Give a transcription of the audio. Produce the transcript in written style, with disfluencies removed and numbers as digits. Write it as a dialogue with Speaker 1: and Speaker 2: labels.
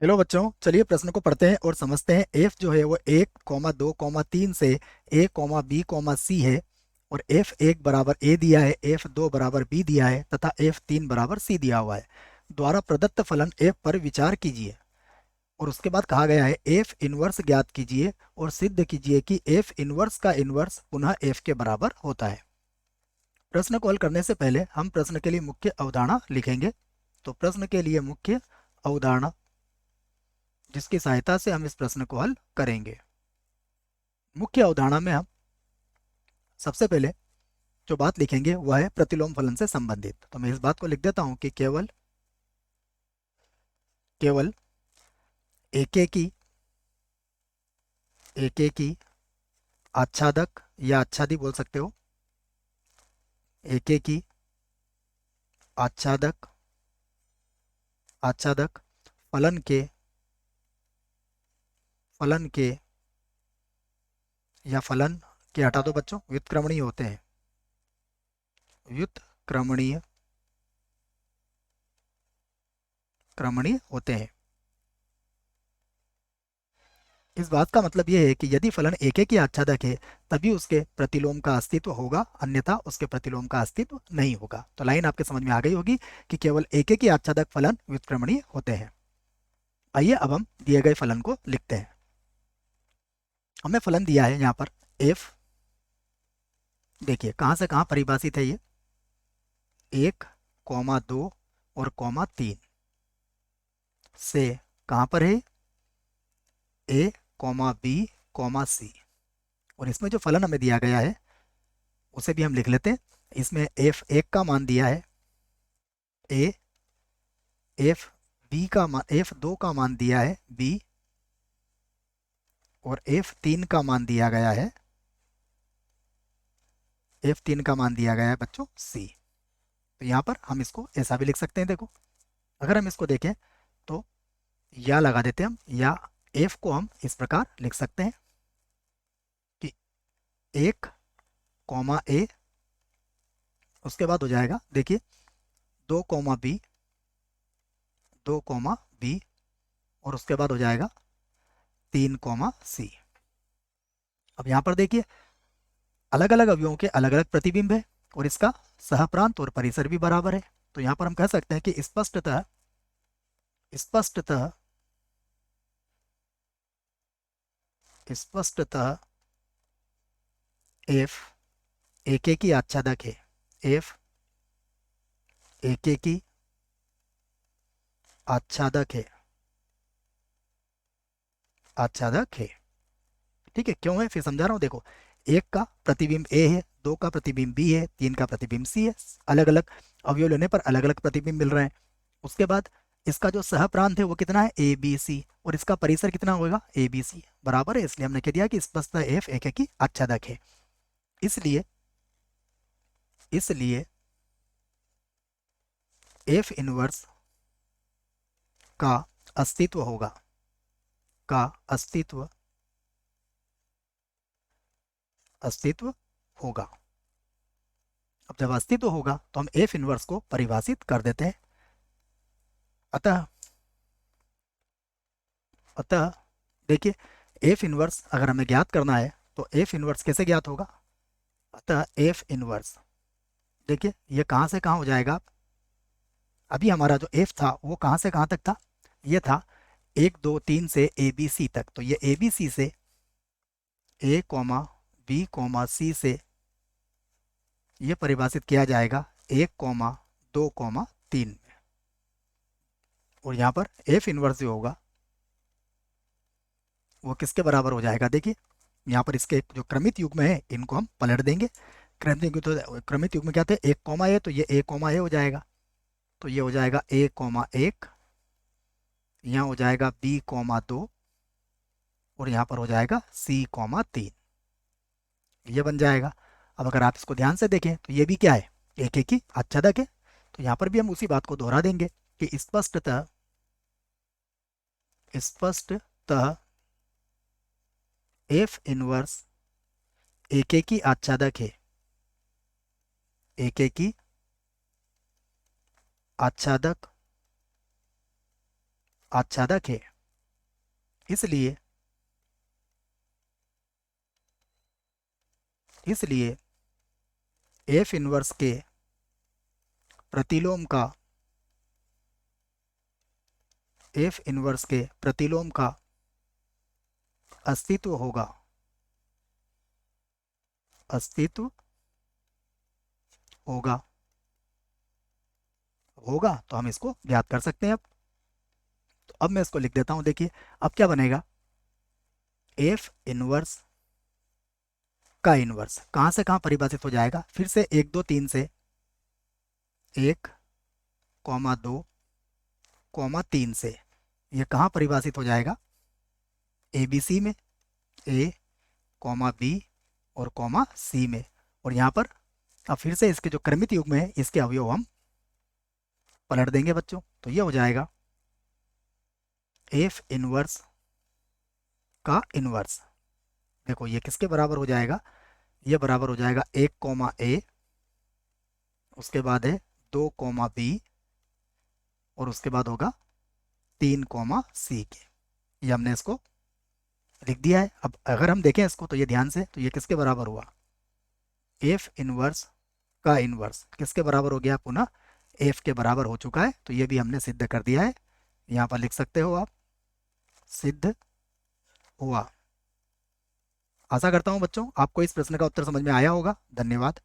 Speaker 1: Hello बच्चों, चलिए प्रश्न को पढ़ते हैं और समझते हैं। एफ जो है वो 1,2,3 से a,b,c है और f1 बराबर a दिया है, f2 बराबर b दिया है तथा f3 बराबर c दिया हुआ है। द्वारा प्रदत्त फलन f पर विचार कीजिए। और उसके बाद कहा गया है एफ इनवर्स ज्ञात कीजिए और सिद्ध कीजिए कि एफ इनवर्स का इनवर्स पुनः एफ के बराबर होता है। प्रश्न को हल करने से पहले हम प्रश्न के लिए मुख्य अवधारणा लिखेंगे। तो प्रश्न के लिए मुख्य अवधारणा जिसकी सहायता से हम इस प्रश्न को हल करेंगे। मुख्य अवधारणा में हम सबसे पहले जो बात लिखेंगे वह है प्रतिलोम फलन से संबंधित। तो मैं इस बात को लिख देता हूं कि केवल केवल एक की आच्छादक या आच्छादी बोल सकते हो, एक की आच्छादक आच्छादक फलन के या फलन के हटा दो बच्चों, व्युत्क्रमणीय होते हैं। व्युत्क्रमणीय क्रमणीय होते हैं। इस बात का मतलब यह है कि यदि फलन एक ही आच्छादक है तभी उसके प्रतिलोम का अस्तित्व होगा, अन्यथा उसके प्रतिलोम का अस्तित्व नहीं होगा। तो लाइन आपके समझ में आ गई होगी कि केवल एक ही आच्छादक फलन व्युत्क्रमणीय होते हैं। आइए अब हम दिए गए फलन को लिखते हैं। हमें फलन दिया है यहाँ पर एफ। देखिए कहाँ से कहाँ परिभाषित है ये, 1,2 और 3 से कहाँ पर है, a, b, c। और इसमें जो फलन हमें दिया गया है उसे भी हम लिख लेते हैं। इसमें f1 का मान दिया है a, f2 का मान दिया है b और f3 का मान दिया गया है बच्चों c। तो यहाँ पर हम इसको ऐसा भी लिख सकते हैं। देखो अगर हम इसको देखें तो या लगा देते हैं हम, या f को हम इस प्रकार लिख सकते हैं कि 1, a, उसके बाद हो जाएगा देखिए 2, b और उसके बाद हो जाएगा 3, c। अब यहाँ पर देखिए अलग अलग अवयवों के अलग अलग प्रतिबिंब है और इसका सहप्रांत और परिसर भी बराबर है। तो यहाँ पर हम कह सकते हैं कि स्पष्टतः स्पष्टतः स्पष्टतः एफ एक की आच्छादक है। एफ एक की आच्छादक है ठीक है, क्यों है फिर समझा रहा हूँ। देखो एक का प्रतिबिंब ए है, 2 का प्रतिबिंब बी है, 3 का प्रतिबिंब सी है। अलग अलग अवयव लेने पर अलग अलग प्रतिबिंब मिल रहे हैं। उसके बाद इसका जो सह प्रांत है वो कितना है, ए बी सी, और इसका परिसर कितना होगा, ए बी सी बराबर है। इसलिए हमने कह दिया कि स्पष्टतः एफ एक की आच्छादक है। इसलिए इसलिए एफ इनवर्स का अस्तित्व होगा का अस्तित्व अस्तित्व होगा। अब जब अस्तित्व होगा तो हम एफ इनवर्स को परिभाषित कर देते हैं। अतः अतः देखिए एफ इनवर्स अगर हमें ज्ञात करना है तो एफ इनवर्स कैसे ज्ञात होगा। अतः एफ इनवर्स देखिए ये कहाँ से कहाँ हो जाएगा। अभी हमारा जो एफ था वो कहाँ से कहाँ तक था, ये था 1, 2, 3 से ए बी सी तक। तो ये ए बी सी से a, b, c से ये परिभाषित किया जाएगा 1, 2, 3 में। और यहाँ पर एफ इनवर्स जो होगा वो किसके बराबर हो जाएगा, देखिए यहाँ पर इसके जो क्रमित युग्म है इनको हम पलट देंगे। क्रमित युग्म क्या थे, 1, a, तो ये a, हो जाएगा। तो ये हो जाएगा a, 1, यहाँ हो जाएगा b, 2 और यहाँ पर हो जाएगा c, 3। ये बन जाएगा। अब अगर आप इसको ध्यान से देखें तो ये भी क्या है, एक एक ही आच्छादक है। तो यहाँ पर भी हम उसी बात को दोहरा देंगे कि स्पष्टतः एफ इनवर्स एक एक ही आच्छादक है। एक एक ही आच्छादक आच्छादक है, इसलिए इसलिए एफ इनवर्स के प्रतिलोम का एफ इनवर्स के प्रतिलोम का अस्तित्व होगा, अस्तित्व होगा। होगा तो हम इसको ज्ञात कर सकते हैं। अब तो अब मैं इसको लिख देता हूं, देखिए अब क्या बनेगा, एफ इनवर्स का इनवर्स कहां से कहां परिभाषित हो जाएगा, फिर से 1 2 3 से 1 2 3 से ये कहां परिभाषित हो जाएगा, ए बी सी में, ए बी और सी में। और यहाँ पर अब फिर से इसके जो क्रमित युग्म है इसके अवयव हम पलट देंगे बच्चों, तो ये हो जाएगा एफ इनवर्स का इनवर्स। देखो ये किसके बराबर हो जाएगा, ये बराबर हो जाएगा 1 उसके बाद है 2 और उसके बाद होगा 3 के। ये हमने इसको लिख दिया है। अब अगर हम देखें इसको तो ये ध्यान से, तो ये किसके बराबर हुआ, एफ इनवर्स का इनवर्स किसके बराबर हो गया, पुनः एफ के बराबर हो चुका है। तो ये भी हमने सिद्ध कर दिया है, यहाँ पर लिख सकते हो आप, सिद्ध हुआ। आशा करता हूँ बच्चों आपको इस प्रश्न का उत्तर समझ में आया होगा। धन्यवाद।